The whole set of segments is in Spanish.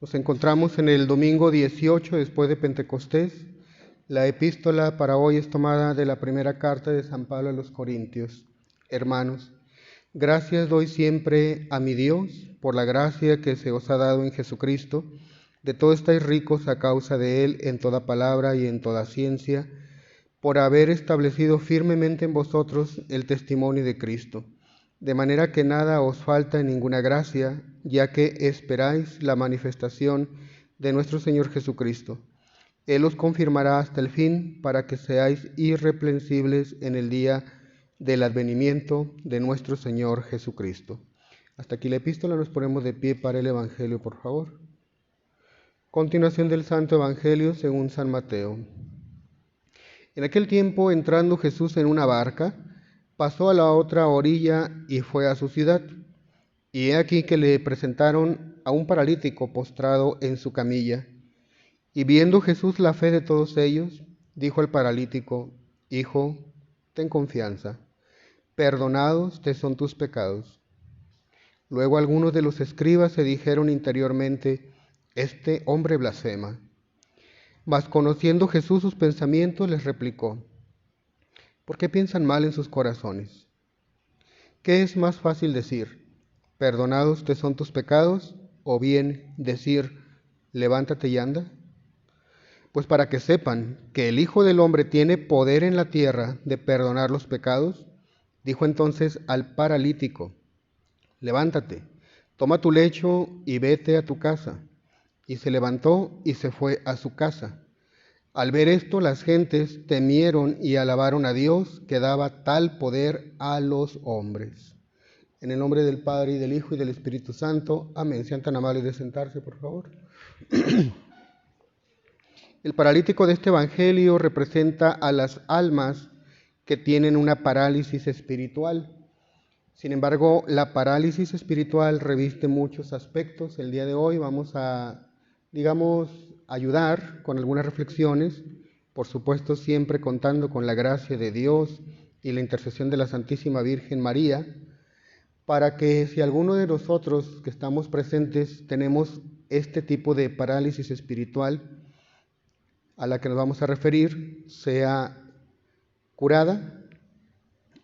Nos encontramos en el domingo 18 después de Pentecostés. La epístola para hoy es tomada de la primera carta de San Pablo a los Corintios. Hermanos, gracias doy siempre a mi Dios por la gracia que se os ha dado en Jesucristo. De todo estáis ricos a causa de Él en toda palabra y en toda ciencia, por haber establecido firmemente en vosotros el testimonio de Cristo. De manera que nada os falta en ninguna gracia, ya que esperáis la manifestación de nuestro Señor Jesucristo. Él os confirmará hasta el fin, para que seáis irreprensibles en el día del advenimiento de nuestro Señor Jesucristo. Hasta aquí la epístola, nos ponemos de pie para el Evangelio, por favor. Continuación del Santo Evangelio según San Mateo. En aquel tiempo, entrando Jesús en una barca, pasó a la otra orilla y fue a su ciudad. Y he aquí que le presentaron a un paralítico postrado en su camilla. Y viendo Jesús la fe de todos ellos, dijo al paralítico: Hijo, ten confianza, perdonados te son tus pecados. Luego algunos de los escribas se dijeron interiormente: Este hombre blasfema. Mas conociendo Jesús sus pensamientos, les replicó: ¿Por qué piensan mal en sus corazones? ¿Qué es más fácil decir: perdonados te son tus pecados, o bien decir: levántate y anda? Pues para que sepan que el Hijo del Hombre tiene poder en la tierra de perdonar los pecados, dijo entonces al paralítico: levántate, toma tu lecho y vete a tu casa. Y se levantó y se fue a su casa. Al ver esto, las gentes temieron y alabaron a Dios, que daba tal poder a los hombres. En el nombre del Padre, y del Hijo, y del Espíritu Santo. Amén. Sean tan amables de sentarse, por favor. El paralítico de este Evangelio representa a las almas que tienen una parálisis espiritual. Sin embargo, la parálisis espiritual reviste muchos aspectos. El día de hoy vamos a, ayudar con algunas reflexiones, por supuesto siempre contando con la gracia de Dios y la intercesión de la Santísima Virgen María, para que si alguno de nosotros que estamos presentes tenemos este tipo de parálisis espiritual a la que nos vamos a referir, sea curada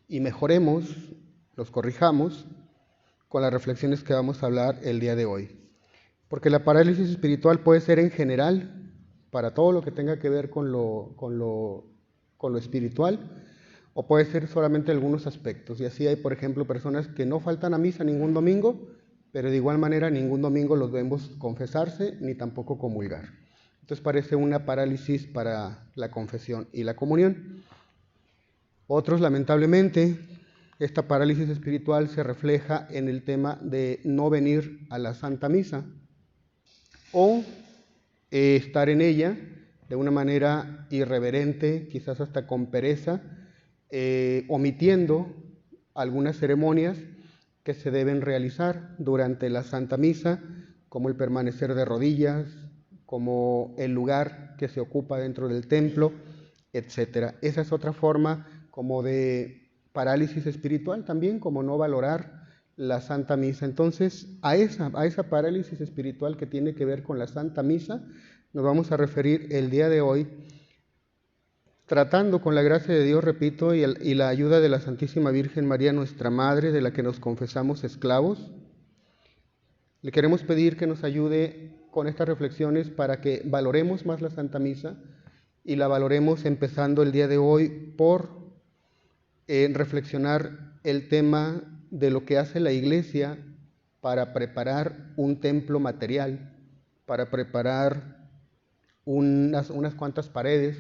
y mejoremos, los corrijamos con las reflexiones que vamos a hablar el día de hoy. Porque la parálisis espiritual puede ser en general, para todo lo que tenga que ver con lo espiritual, o puede ser solamente algunos aspectos. Y así hay, por ejemplo, personas que no faltan a misa ningún domingo, pero de igual manera ningún domingo los vemos confesarse, ni tampoco comulgar. Entonces parece una parálisis para la confesión y la comunión. Otros, lamentablemente, esta parálisis espiritual se refleja en el tema de no venir a la Santa Misa o estar en ella de una manera irreverente, quizás hasta con pereza, omitiendo algunas ceremonias que se deben realizar durante la Santa Misa, como el permanecer de rodillas, como el lugar que se ocupa dentro del templo, etc. Esa es otra forma como de parálisis espiritual también, como no valorar la Santa Misa. Entonces, a esa parálisis espiritual que tiene que ver con la Santa Misa, nos vamos a referir el día de hoy, tratando con la gracia de Dios, repito, y la ayuda de la Santísima Virgen María, nuestra Madre, de la que nos confesamos esclavos. Le queremos pedir que nos ayude con estas reflexiones para que valoremos más la Santa Misa, y la valoremos empezando el día de hoy por reflexionar el tema de lo que hace la Iglesia para preparar un templo material, para preparar unas cuantas paredes,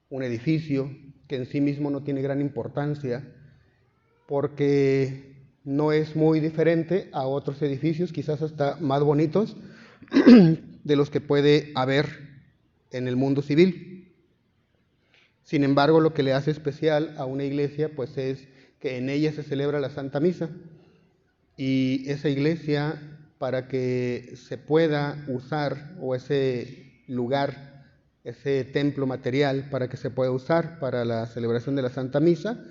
un edificio que en sí mismo no tiene gran importancia, porque no es muy diferente a otros edificios, quizás hasta más bonitos, de los que puede haber en el mundo civil. Sin embargo, lo que le hace especial a una iglesia, pues es que en ella se celebra la Santa Misa, y esa iglesia, para que se pueda usar, o ese lugar, ese templo material, para que se pueda usar para la celebración de la Santa Misa,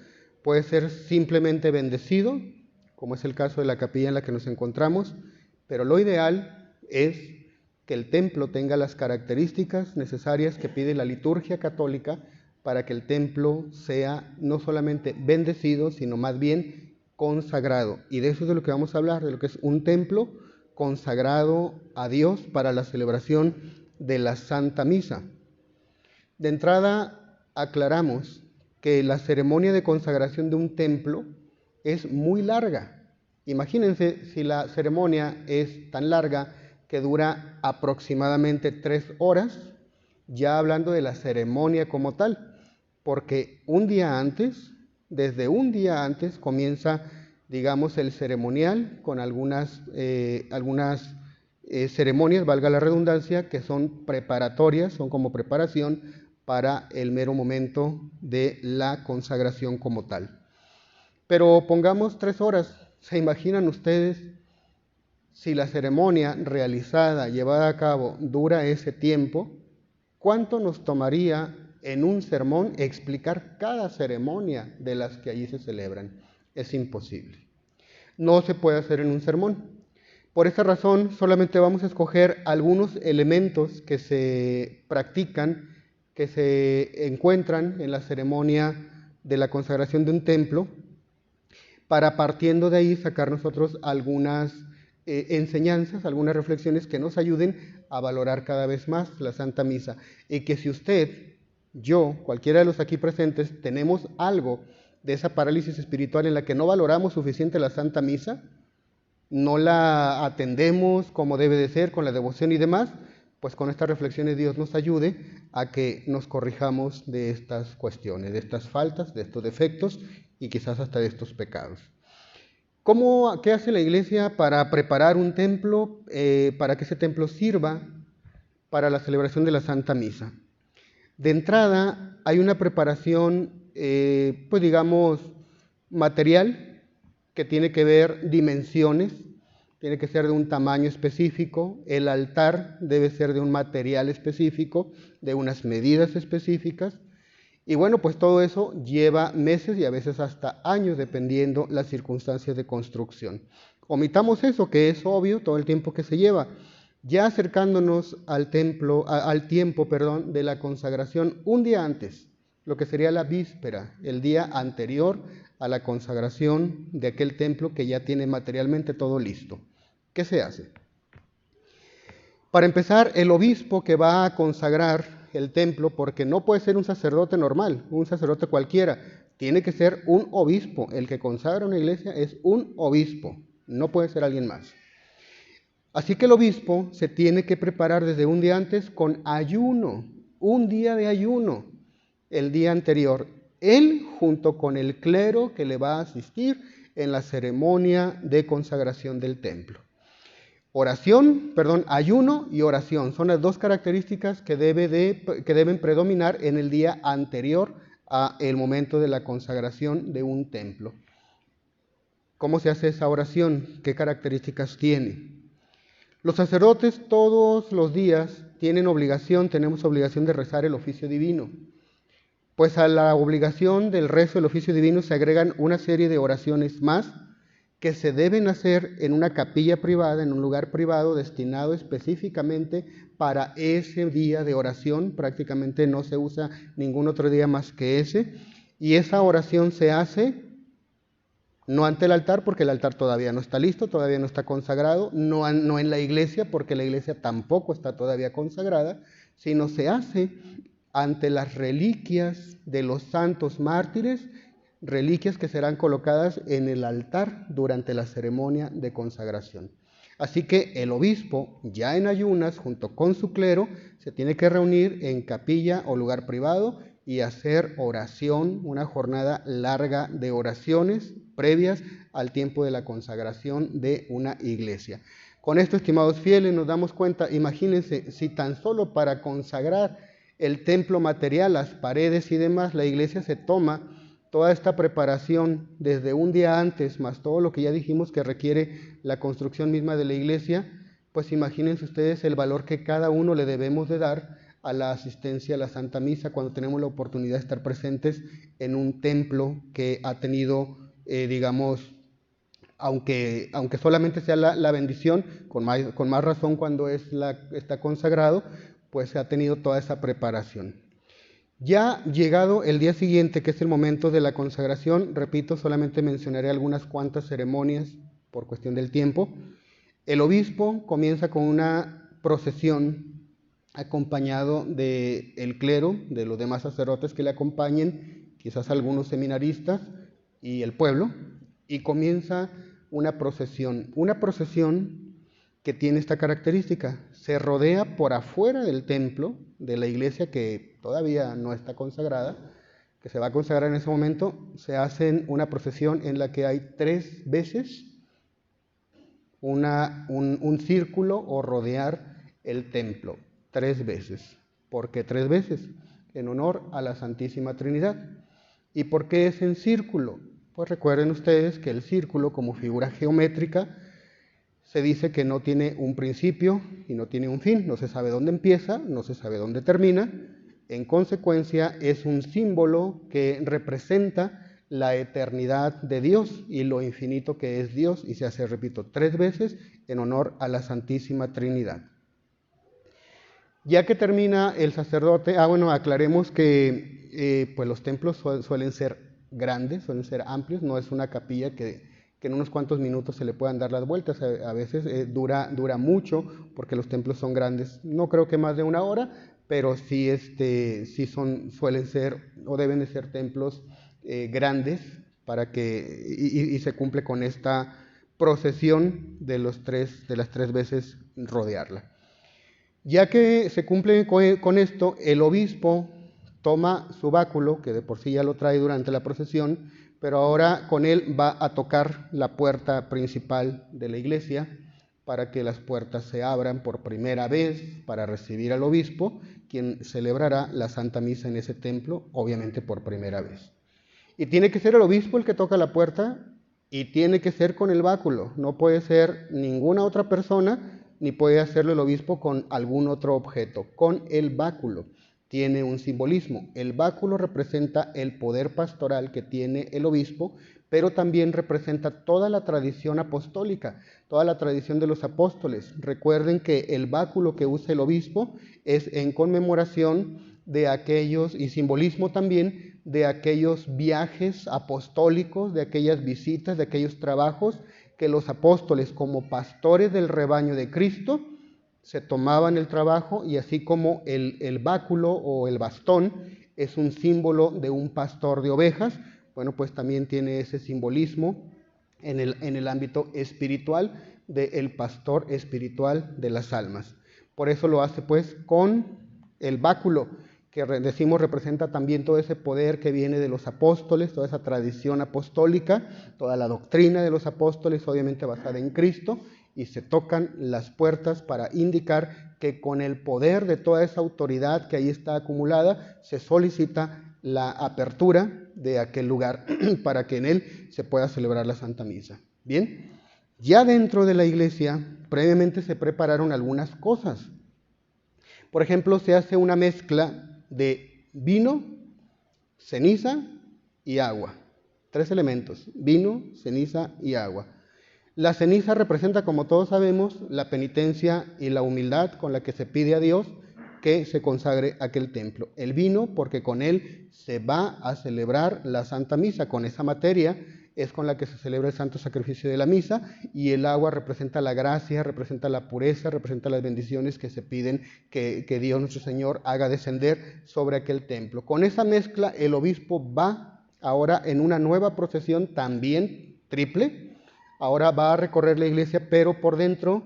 puede ser simplemente bendecido, como es el caso de la capilla en la que nos encontramos, pero lo ideal es que el templo tenga las características necesarias que pide la liturgia católica para que el templo sea no solamente bendecido, sino más bien consagrado. Y de eso es de lo que vamos a hablar, de lo que es un templo consagrado a Dios para la celebración de la Santa Misa. De entrada, aclaramos que la ceremonia de consagración de un templo es muy larga. Imagínense si la ceremonia es tan larga que dura aproximadamente 3 horas, ya hablando de la ceremonia como tal, porque un día antes, desde un día antes comienza, digamos, el ceremonial con algunas ceremonias, valga la redundancia, que son preparatorias, son como preparación para el mero momento de la consagración como tal. Pero pongamos 3 horas. ¿Se imaginan ustedes si la ceremonia realizada, llevada a cabo, dura ese tiempo? ¿Cuánto nos tomaría en un sermón explicar cada ceremonia de las que allí se celebran? Es imposible. No se puede hacer en un sermón. Por esta razón, solamente vamos a escoger algunos elementos que se practican, que se encuentran en la ceremonia de la consagración de un templo, para partiendo de ahí sacar nosotros algunas enseñanzas, algunas reflexiones que nos ayuden a valorar cada vez más la Santa Misa. Y que si usted, yo, cualquiera de los aquí presentes, tenemos algo de esa parálisis espiritual en la que no valoramos suficiente la Santa Misa, no la atendemos como debe de ser, con la devoción y demás, pues con estas reflexiones Dios nos ayude a que nos corrijamos de estas cuestiones, de estas faltas, de estos defectos y quizás hasta de estos pecados. ¿Qué hace la Iglesia para preparar un templo, para que ese templo sirva para la celebración de la Santa Misa? De entrada, hay una preparación, pues digamos, material, que tiene que ver dimensiones, tiene que ser de un tamaño específico, el altar debe ser de un material específico, de unas medidas específicas, y bueno, pues todo eso lleva meses y a veces hasta años, dependiendo las circunstancias de construcción. Omitamos eso, que es obvio, todo el tiempo que se lleva. Ya acercándonos al tiempo de la consagración, un día antes, lo que sería la víspera, el día anterior a la consagración de aquel templo que ya tiene materialmente todo listo. ¿Qué se hace? Para empezar, el obispo que va a consagrar el templo, porque no puede ser un sacerdote normal, un sacerdote cualquiera, tiene que ser un obispo. El que consagra una iglesia es un obispo, no puede ser alguien más. Así que el obispo se tiene que preparar desde un día antes con ayuno, un día de ayuno, el día anterior, él junto con el clero que le va a asistir en la ceremonia de consagración del templo. Ayuno y oración son las dos características que deben predominar en el día anterior al momento de la consagración de un templo. ¿Cómo se hace esa oración? ¿Qué características tiene? Los sacerdotes todos los días tenemos obligación de rezar el oficio divino. Pues a la obligación del rezo del oficio divino se agregan una serie de oraciones más que se deben hacer en una capilla privada, en un lugar privado destinado específicamente para ese día de oración. Prácticamente no se usa ningún otro día más que ese. Y esa oración se hace no ante el altar, porque el altar todavía no está listo, todavía no está consagrado, no en la iglesia, porque la iglesia tampoco está todavía consagrada, sino se hace ante las reliquias de los santos mártires, reliquias que serán colocadas en el altar durante la ceremonia de consagración. Así que el obispo, ya en ayunas, junto con su clero, se tiene que reunir en capilla o lugar privado y hacer oración, una jornada larga de oraciones previas al tiempo de la consagración de una iglesia. Con esto, estimados fieles, nos damos cuenta, imagínense, si tan solo para consagrar el templo material, las paredes y demás, la iglesia se toma toda esta preparación desde un día antes, más todo lo que ya dijimos que requiere la construcción misma de la iglesia, pues imagínense ustedes el valor que cada uno le debemos de dar a la asistencia a la Santa Misa cuando tenemos la oportunidad de estar presentes en un templo que ha tenido, aunque solamente sea la bendición, con más razón cuando está consagrado, pues se ha tenido toda esa preparación. Ya llegado el día siguiente, que es el momento de la consagración, repito, solamente mencionaré algunas cuantas ceremonias por cuestión del tiempo. El obispo comienza con una procesión acompañado del clero, de los demás sacerdotes que le acompañen, quizás algunos seminaristas y el pueblo, y comienza una procesión que tiene esta característica: se rodea por afuera del templo, de la iglesia que todavía no está consagrada, que se va a consagrar en ese momento. Se hace una procesión en la que hay 3 veces un círculo o rodear el templo, 3 veces. ¿Por qué 3 veces? En honor a la Santísima Trinidad. ¿Y por qué es en círculo? Pues recuerden ustedes que el círculo, como figura geométrica, se dice que no tiene un principio y no tiene un fin, no se sabe dónde empieza, no se sabe dónde termina. En consecuencia, es un símbolo que representa la eternidad de Dios y lo infinito que es Dios, y se hace, repito, 3 veces en honor a la Santísima Trinidad. Ya que termina el sacerdote, aclaremos que pues los templos suelen ser grandes, suelen ser amplios, no es una capilla que en unos cuantos minutos se le puedan dar las vueltas. A veces dura mucho porque los templos son grandes, no creo que más de 1 hora, pero sí, suelen ser o deben de ser templos grandes para que y se cumple con esta procesión de las 3 veces rodearla. Ya que se cumple con esto, el obispo toma su báculo, que de por sí ya lo trae durante la procesión, pero ahora con él va a tocar la puerta principal de la iglesia para que las puertas se abran por primera vez para recibir al obispo, quien celebrará la Santa Misa en ese templo, obviamente por primera vez. Y tiene que ser el obispo el que toca la puerta, y tiene que ser con el báculo, no puede ser ninguna otra persona, ni puede hacerlo el obispo con algún otro objeto, con el báculo. Tiene un simbolismo. El báculo representa el poder pastoral que tiene el obispo, pero también representa toda la tradición apostólica, toda la tradición de los apóstoles. Recuerden que el báculo que usa el obispo es en conmemoración de aquellos, y simbolismo también, de aquellos viajes apostólicos, de aquellas visitas, de aquellos trabajos que los apóstoles, como pastores del rebaño de Cristo, se tomaban el trabajo, y así como el báculo o el bastón es un símbolo de un pastor de ovejas, bueno, pues también tiene ese simbolismo en el ámbito espiritual del pastor espiritual de las almas. Por eso lo hace pues con el báculo, que decimos representa también todo ese poder que viene de los apóstoles, toda esa tradición apostólica, toda la doctrina de los apóstoles, obviamente basada en Cristo, y se tocan las puertas para indicar que con el poder de toda esa autoridad que ahí está acumulada, se solicita la apertura de aquel lugar para que en él se pueda celebrar la Santa Misa. Bien, ya dentro de la iglesia, previamente se prepararon algunas cosas. Por ejemplo, se hace una mezcla de vino, ceniza y agua. 3 elementos: vino, ceniza y agua. La ceniza representa, como todos sabemos, la penitencia y la humildad con la que se pide a Dios que se consagre aquel templo. El vino, porque con él se va a celebrar la Santa Misa, con esa materia es con la que se celebra el santo sacrificio de la misa, y el agua representa la gracia, representa la pureza, representa las bendiciones que se piden que Dios nuestro Señor haga descender sobre aquel templo. Con esa mezcla, el obispo va ahora en una nueva procesión también triple. Ahora va a recorrer la iglesia, pero por dentro,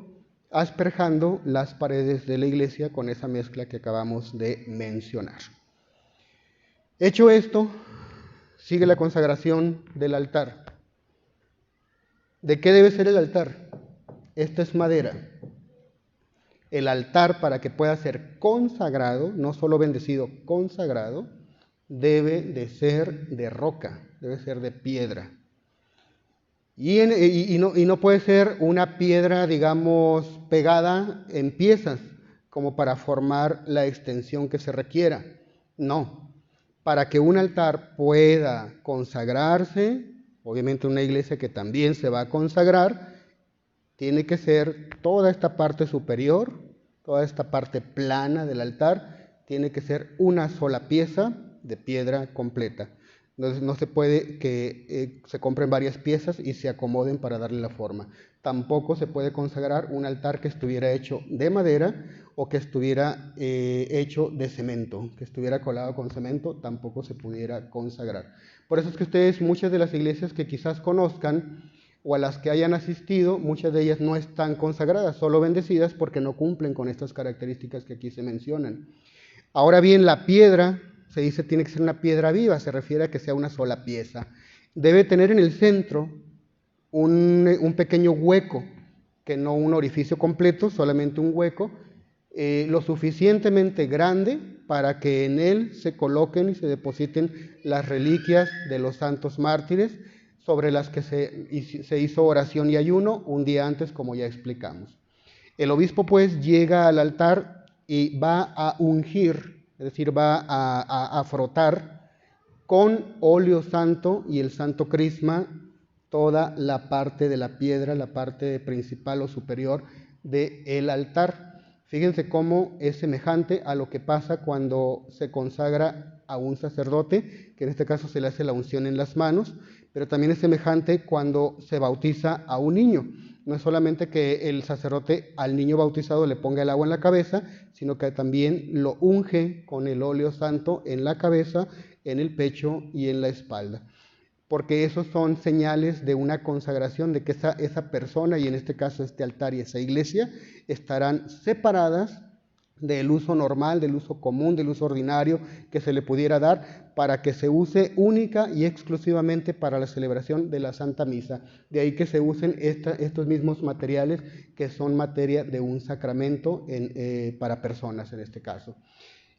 asperjando las paredes de la iglesia con esa mezcla que acabamos de mencionar. Hecho esto, sigue la consagración del altar. ¿De qué debe ser el altar? Esta es madera. El altar, para que pueda ser consagrado, no solo bendecido, consagrado, debe de ser de roca, debe ser de piedra. Y no puede ser una piedra, digamos, pegada en piezas, como para formar la extensión que se requiera. No. Para que un altar pueda consagrarse, obviamente una iglesia que también se va a consagrar, tiene que ser toda esta parte superior, toda esta parte plana del altar, tiene que ser una sola pieza de piedra completa. Entonces no se puede que se compren varias piezas y se acomoden para darle la forma. Tampoco se puede consagrar un altar que estuviera hecho de madera o que estuviera hecho de cemento, que estuviera colado con cemento, tampoco se pudiera consagrar. Por eso es que ustedes, muchas de las iglesias que quizás conozcan o a las que hayan asistido, muchas de ellas no están consagradas, solo bendecidas porque no cumplen con estas características que aquí se mencionan. Ahora bien, la piedra, se dice, tiene que ser una piedra viva, se refiere a que sea una sola pieza. Debe tener en el centro un pequeño hueco, que no un orificio completo, solamente un hueco, lo suficientemente grande para que en él se coloquen y se depositen las reliquias de los santos mártires, sobre las que se hizo oración y ayuno un día antes, como ya explicamos. El obispo pues llega al altar y va a ungir, es decir, va a frotar con óleo santo y el santo crisma toda la parte de la piedra, la parte principal o superior del altar. Fíjense cómo es semejante a lo que pasa cuando se consagra a un sacerdote, que en este caso se le hace la unción en las manos, pero también es semejante cuando se bautiza a un niño. No es solamente que el sacerdote al niño bautizado le ponga el agua en la cabeza, sino que también lo unge con el óleo santo en la cabeza, en el pecho y en la espalda. Porque esos son señales de una consagración, de que esa persona, y en este caso este altar y esa iglesia, estarán separadas del uso normal, del uso común, del uso ordinario que se le pudiera dar, para que se use única y exclusivamente para la celebración de la Santa Misa. De ahí que se usen estos mismos materiales que son materia de un sacramento para personas en este caso.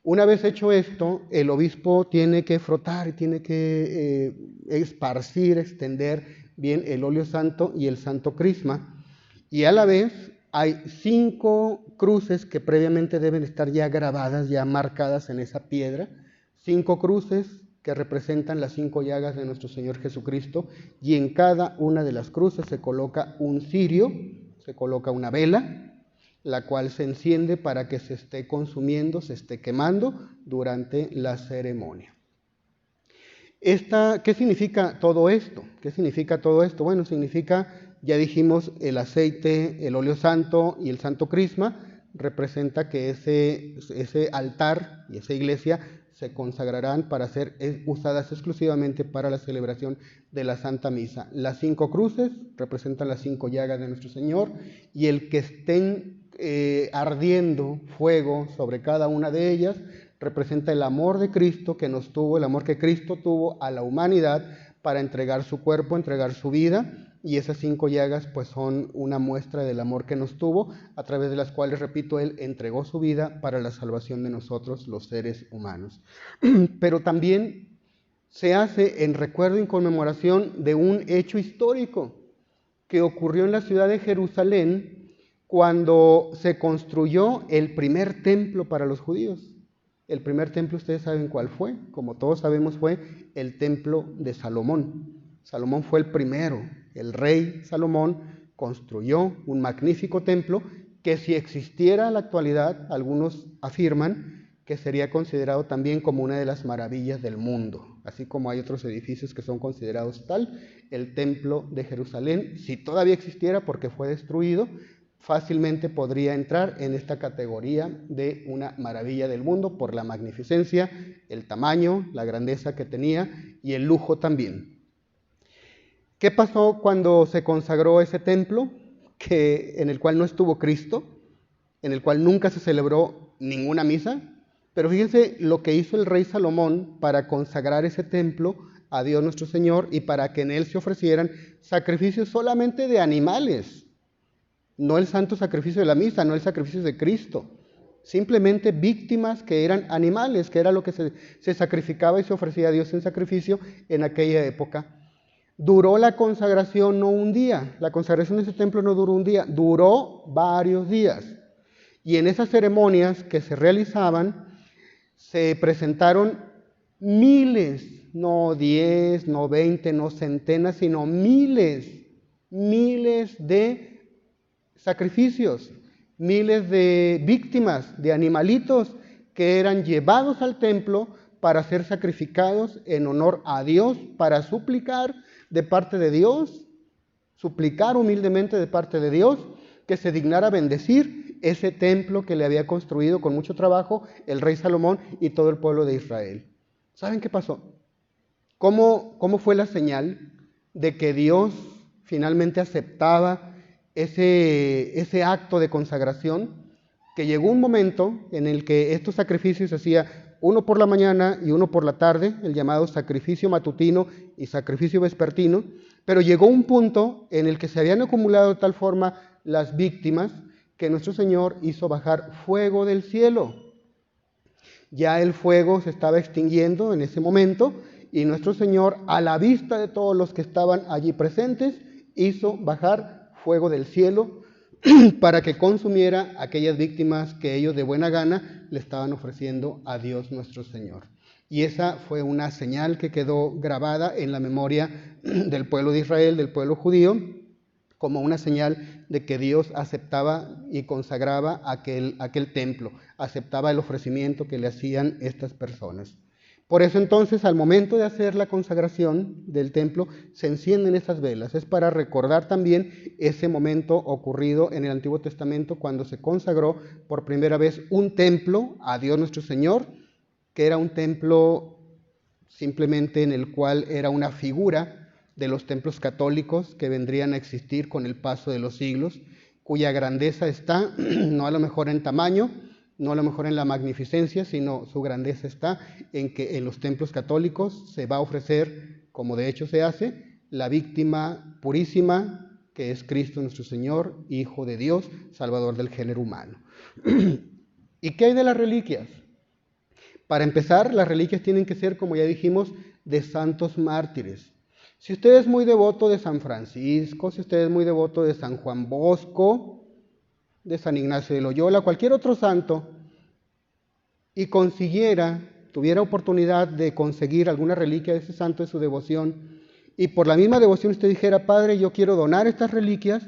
Una vez hecho esto, el obispo tiene que frotar y tiene que esparcir, extender bien el óleo santo y el santo crisma, y a la vez hay 5 cruces que previamente deben estar ya grabadas, ya marcadas en esa piedra, 5 cruces que representan las 5 llagas de nuestro Señor Jesucristo, y en cada una de las cruces se coloca un cirio, se coloca una vela, la cual se enciende para que se esté consumiendo, se esté quemando durante la ceremonia. ¿Qué significa todo esto? ¿Qué significa todo esto? Bueno, significa, ya dijimos, el aceite, el óleo santo y el santo crisma, representa que ese altar y esa iglesia se consagrarán para ser usadas exclusivamente para la celebración de la Santa Misa. Las 5 cruces representan las 5 llagas de nuestro Señor, y el que estén ardiendo fuego sobre cada una de ellas representa el amor de Cristo que nos tuvo, el amor que Cristo tuvo a la humanidad para entregar su cuerpo, entregar su vida, y esas 5 llagas pues son una muestra del amor que nos tuvo, a través de las cuales, repito, Él entregó su vida para la salvación de nosotros, los seres humanos. Pero también se hace en recuerdo y en conmemoración de un hecho histórico que ocurrió en la ciudad de Jerusalén cuando se construyó el primer templo para los judíos. El primer templo, ustedes saben cuál fue, como todos sabemos, fue el templo de Salomón. Salomón fue el primero, el rey Salomón construyó un magnífico templo que, si existiera en la actualidad, algunos afirman que sería considerado también como una de las maravillas del mundo, así como hay otros edificios que son considerados tal. El templo de Jerusalén, si todavía existiera porque fue destruido, fácilmente podría entrar en esta categoría de una maravilla del mundo por la magnificencia, el tamaño, la grandeza que tenía y el lujo también. ¿Qué pasó cuando se consagró ese templo en el cual no estuvo Cristo, en el cual nunca se celebró ninguna misa? Pero fíjense lo que hizo el rey Salomón para consagrar ese templo a Dios nuestro Señor y para que en él se ofrecieran sacrificios solamente de animales. No el santo sacrificio de la misa, no el sacrificio de Cristo. Simplemente víctimas que eran animales, que era lo que se sacrificaba y se ofrecía a Dios en sacrificio en aquella época. Duró la consagración no un día, la consagración de ese templo no duró un día, duró varios días. Y en esas ceremonias que se realizaban, se presentaron miles no 10, no 20, no centenas, sino miles de sacrificios, miles de víctimas, de animalitos que eran llevados al templo para ser sacrificados en honor a Dios, para suplicar de parte de Dios, suplicar humildemente de parte de Dios que se dignara bendecir ese templo que le había construido con mucho trabajo el rey Salomón y todo el pueblo de Israel. ¿Saben qué pasó? ¿Cómo fue la señal de que Dios finalmente aceptaba ese acto de consagración? Que llegó un momento en el que estos sacrificios se hacía uno por la mañana y uno por la tarde, el llamado sacrificio matutino y sacrificio vespertino, pero llegó un punto en el que se habían acumulado de tal forma las víctimas que nuestro Señor hizo bajar fuego del cielo. Ya el fuego se estaba extinguiendo en ese momento y nuestro Señor, a la vista de todos los que estaban allí presentes, hizo bajar fuego del cielo para que consumiera aquellas víctimas que ellos de buena gana le estaban ofreciendo a Dios nuestro Señor. Y esa fue una señal que quedó grabada en la memoria del pueblo de Israel, del pueblo judío, como una señal de que Dios aceptaba y consagraba aquel templo, aceptaba el ofrecimiento que le hacían estas personas. Por eso entonces, al momento de hacer la consagración del templo, se encienden esas velas. Es para recordar también ese momento ocurrido en el Antiguo Testamento cuando se consagró por primera vez un templo a Dios nuestro Señor, que era un templo simplemente en el cual era una figura de los templos católicos que vendrían a existir con el paso de los siglos, cuya grandeza está no a lo mejor en tamaño, no a lo mejor en la magnificencia, sino su grandeza está en que en los templos católicos se va a ofrecer, como de hecho se hace, la víctima purísima, que es Cristo nuestro Señor, Hijo de Dios, Salvador del género humano. ¿Y qué hay de las reliquias? Para empezar, las reliquias tienen que ser, como ya dijimos, de santos mártires. Si usted es muy devoto de San Francisco, si usted es muy devoto de San Juan Bosco, de San Ignacio de Loyola, cualquier otro santo, y tuviera oportunidad de conseguir alguna reliquia de ese santo de su devoción, y por la misma devoción usted dijera: Padre, yo quiero donar estas reliquias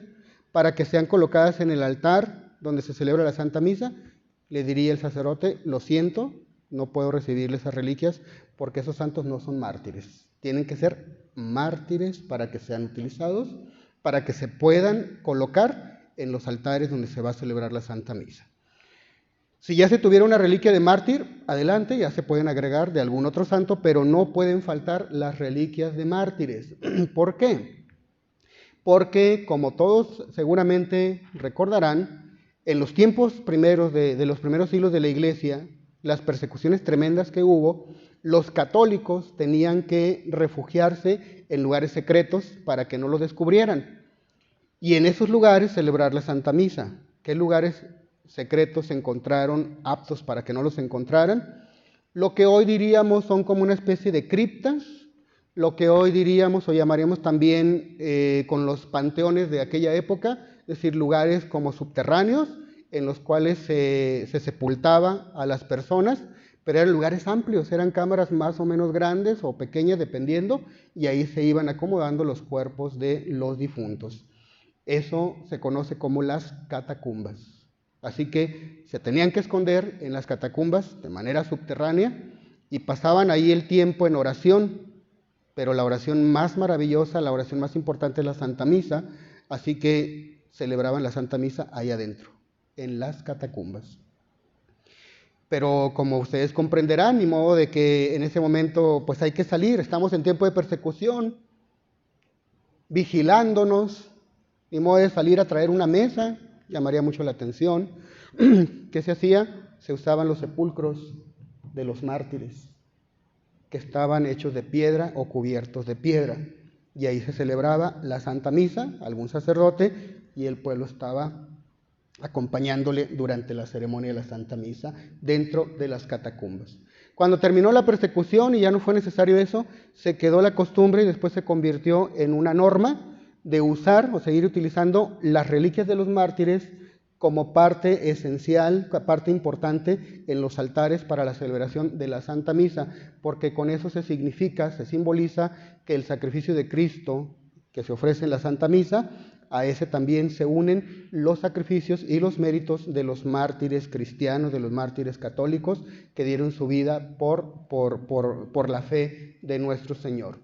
para que sean colocadas en el altar donde se celebra la Santa Misa, le diría el sacerdote: lo siento, no puedo recibirle esas reliquias porque esos santos no son mártires. Tienen que ser mártires para que sean utilizados, para que se puedan colocar en los altares donde se va a celebrar la Santa Misa. Si ya se tuviera una reliquia de mártir, adelante, ya se pueden agregar de algún otro santo, pero no pueden faltar las reliquias de mártires. ¿Por qué? Porque, como todos seguramente recordarán, en los tiempos primeros de los primeros siglos de la Iglesia, las persecuciones tremendas que hubo, los católicos tenían que refugiarse en lugares secretos para que no los descubrieran. Y en esos lugares celebrar la Santa Misa. ¿Qué lugares secretos se encontraron aptos para que no los encontraran? Lo que hoy diríamos son como una especie de criptas, lo que hoy diríamos o llamaríamos también con los panteones de aquella época, es decir, lugares como subterráneos en los cuales se sepultaba a las personas, pero eran lugares amplios, eran cámaras más o menos grandes o pequeñas dependiendo, y ahí se iban acomodando los cuerpos de los difuntos. Eso se conoce como las catacumbas. Así que se tenían que esconder en las catacumbas de manera subterránea y pasaban ahí el tiempo en oración, pero la oración más maravillosa, la oración más importante es la Santa Misa, así que celebraban la Santa Misa ahí adentro, en las catacumbas. Pero como ustedes comprenderán, ni modo de que en ese momento pues hay que salir, estamos en tiempo de persecución, vigilándonos, ni modo de salir a traer una mesa, llamaría mucho la atención. ¿Qué se hacía? Se usaban los sepulcros de los mártires, que estaban hechos de piedra o cubiertos de piedra, y ahí se celebraba la Santa Misa, algún sacerdote, y el pueblo estaba acompañándole durante la ceremonia de la Santa Misa dentro de las catacumbas. Cuando terminó la persecución y ya no fue necesario eso, se quedó la costumbre y después se convirtió en una norma de usar o seguir utilizando las reliquias de los mártires como parte esencial, parte importante en los altares para la celebración de la Santa Misa, porque con eso se significa, se simboliza que el sacrificio de Cristo que se ofrece en la Santa Misa, a ese también se unen los sacrificios y los méritos de los mártires cristianos, de los mártires católicos que dieron su vida por la fe de nuestro Señor.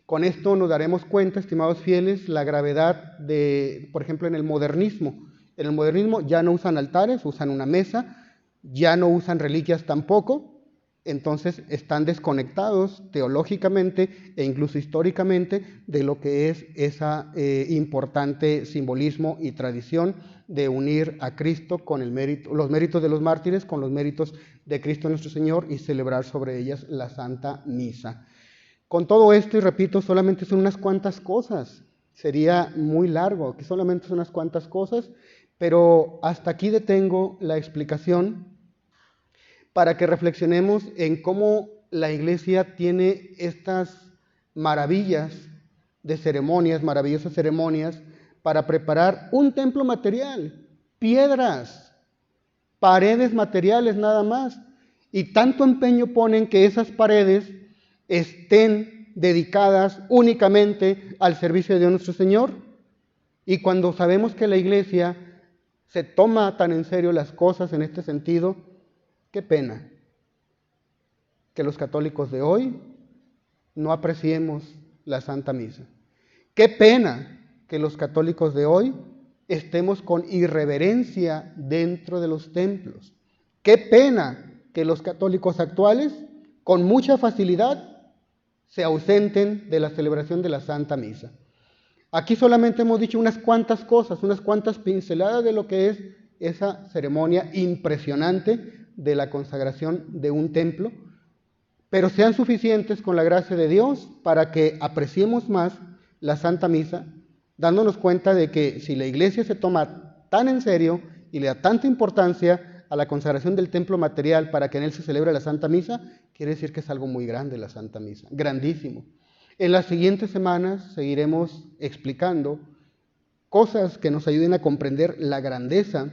Con esto nos daremos cuenta, estimados fieles, la gravedad de, por ejemplo, en el modernismo. En el modernismo ya no usan altares, usan una mesa, ya no usan reliquias tampoco, entonces están desconectados teológicamente e incluso históricamente de lo que es ese importante simbolismo y tradición de unir a Cristo con los méritos de los mártires, con los méritos de Cristo nuestro Señor y celebrar sobre ellas la Santa Misa. Con todo esto, y repito, solamente son unas cuantas cosas, sería muy largo, aquí solamente son unas cuantas cosas, pero hasta aquí detengo la explicación para que reflexionemos en cómo la Iglesia tiene estas maravillas de ceremonias, maravillosas ceremonias, para preparar un templo material, piedras, paredes materiales nada más, y tanto empeño ponen que esas paredes estén dedicadas únicamente al servicio de Dios nuestro Señor. Y cuando sabemos que la Iglesia se toma tan en serio las cosas en este sentido, qué pena que los católicos de hoy no apreciemos la Santa Misa. Qué pena que los católicos de hoy estemos con irreverencia dentro de los templos. Qué pena que los católicos actuales con mucha facilidad se ausenten de la celebración de la Santa Misa. Aquí solamente hemos dicho unas cuantas cosas, unas cuantas pinceladas de lo que es esa ceremonia impresionante de la consagración de un templo, pero sean suficientes con la gracia de Dios para que apreciemos más la Santa Misa, dándonos cuenta de que si la Iglesia se toma tan en serio y le da tanta importancia a la consagración del templo material para que en él se celebre la Santa Misa, quiere decir que es algo muy grande la Santa Misa, grandísimo. En las siguientes semanas seguiremos explicando cosas que nos ayuden a comprender la grandeza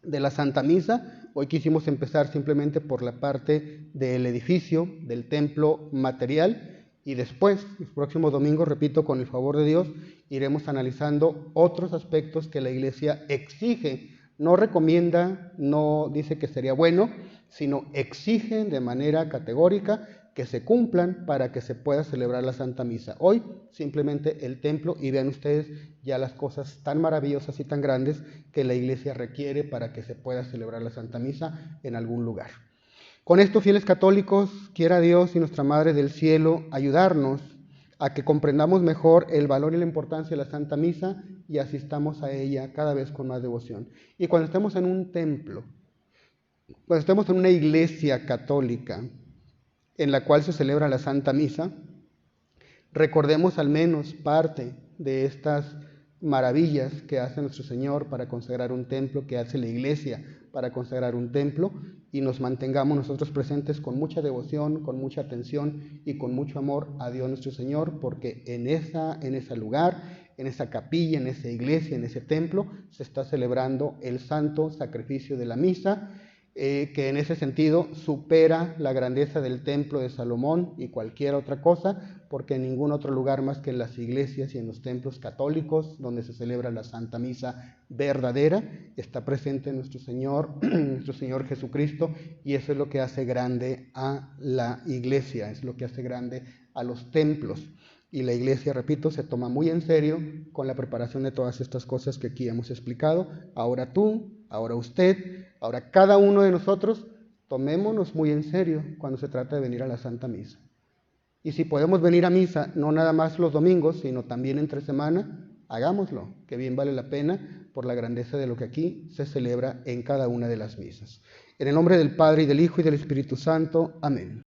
de la Santa Misa. Hoy quisimos empezar simplemente por la parte del edificio, del templo material, y después, los próximos domingos, repito, con el favor de Dios, iremos analizando otros aspectos que la Iglesia exige, no recomienda, no dice que sería bueno, sino exige de manera categórica que se cumplan para que se pueda celebrar la Santa Misa. Hoy simplemente el templo, y vean ustedes ya las cosas tan maravillosas y tan grandes que la Iglesia requiere para que se pueda celebrar la Santa Misa en algún lugar. Con esto, fieles católicos, quiera Dios y nuestra Madre del Cielo ayudarnos a que comprendamos mejor el valor y la importancia de la Santa Misa y asistamos a ella cada vez con más devoción. Y cuando estemos en un templo, cuando estemos en una iglesia católica en la cual se celebra la Santa Misa, recordemos al menos parte de estas maravillas que hace nuestro Señor para consagrar un templo, que hace la Iglesia para consagrar un templo, y nos mantengamos nosotros presentes con mucha devoción, con mucha atención y con mucho amor a Dios nuestro Señor, porque en ese lugar, en esa capilla, en esa iglesia, en ese templo, se está celebrando el santo sacrificio de la misa, que en ese sentido supera la grandeza del templo de Salomón y cualquier otra cosa, porque en ningún otro lugar más que en las iglesias y en los templos católicos, donde se celebra la Santa Misa verdadera, está presente nuestro Señor Jesucristo, y eso es lo que hace grande a la iglesia, es lo que hace grande a los templos. Y la Iglesia, repito, se toma muy en serio con la preparación de todas estas cosas que aquí hemos explicado. Ahora tú, ahora usted, ahora cada uno de nosotros, tomémonos muy en serio cuando se trata de venir a la Santa Misa. Y si podemos venir a misa, no nada más los domingos, sino también entre semana, hagámoslo, que bien vale la pena por la grandeza de lo que aquí se celebra en cada una de las misas. En el nombre del Padre, y del Hijo, y del Espíritu Santo. Amén.